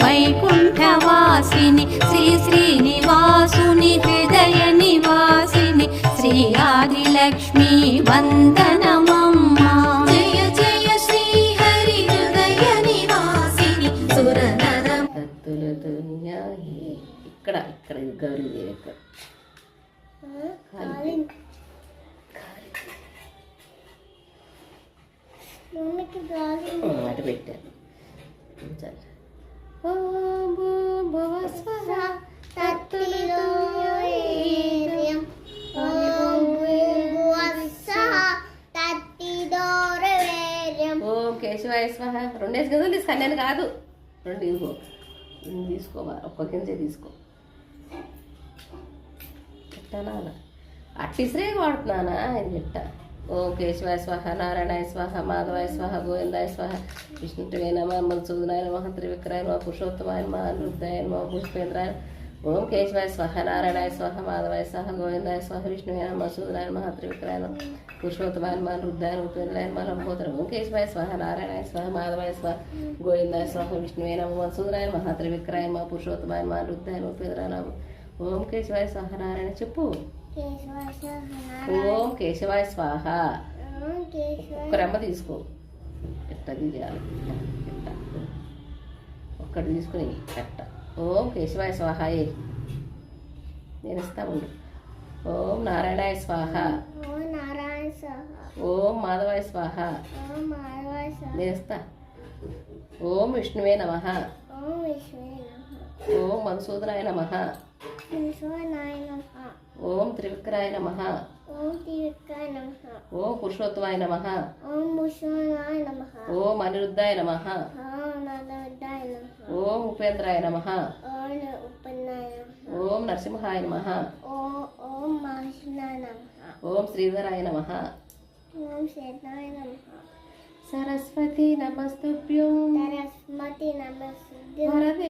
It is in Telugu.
వైకుంఠవాసిని శ్రీ శ్రీనివాసుని హృదయ నివాసిని శ్రీ ఆదిలక్ష్మి వందనమమ్మా. జయ జయ శ్రీ హరి హృదయ నివాసిని సురనరం ఇక్కడ ఇక్కడ గౌరీదేవి ఇక్కడ అటు పెట్టారు. ఓం కేశవాయ స్వాహ. రెండేసి గదులు తీసుకో, నేను కాదు, రెండు ఇదిగో ఇన్ని తీసుకోవా, ఒక్క కింద తీసుకో. పెట్టానా అట్టిసరే వాడుతున్నానా ఇది పెట్ట. ఓం కేశవాయ స్వాహ, నారాయణాయ స్వాహ, మాధవాయ స్వాహ, గోవిందాయ స్వాహ, విష్ణువే నమ, మధుసూదనాయ నమ, త్రివిక్రాయ నమ, పురుషోత్తమాయ నమ, అనిరుద్ధాయ నమ, పుష్పేంద్రాయ. ఓం కేశవాయ స్వాహ, నారాయణాయ స్వాహ, మాధవాయ స్వాహ, గోవిందాయ స్వాహ, విష్ణువే నమ, మధుసూదనాయ నమ, త్రివిక్రాయ నమ, పురుషోత్తమాయ నమ, అనిరుద్ధాయ నమ, ఉపేంద్రాయ నమ, లంబోదర. ఓం కేశవాయ స్వాహ, నారాయణాయ స్వాహ, మాధవాయ స్వాహ, గోవిందాయ స్వాహ, విష్ణువే నమ, మధుసూదనాయ నమ, త్రివిక్రాయ నమ, పురుషోత్తమాయ నమ, అనిరుద్ధాయ నమ, ఉపేంద్రాయ నమ. ఓం కేశవాయ స్వాహ, నారాయణ చెప్పు. ఓం కేశవాయ స్వాహ. ఒక్క రెమ్మ తీసుకో, పెట్ట తీయాలి, ఒక్కటి తీసుకుని పెట్ట. ఓం కేశవాయ స్వాహ. నేను ఇస్తా ఉండు. ఓం నారాయణాయ స్వాహ. ఓం మాధవాయ స్వాహ. నేను ఇస్తా. ఓం విష్ణువే నమ. ఓం మధుసూదనాయ నమ. ఓం త్రివిక్రాయ నమ. ఓం పురుషోత్తమాయ నమ. ఓం అనిరుద్ధాయ నమ. ఓం ఉపేంద్రాయ నమ. ఓం నరసింహాయ నమ. ఓం శ్రీధరాయ నమ. సరస్వతి నమస్తుభ్యం. వరదే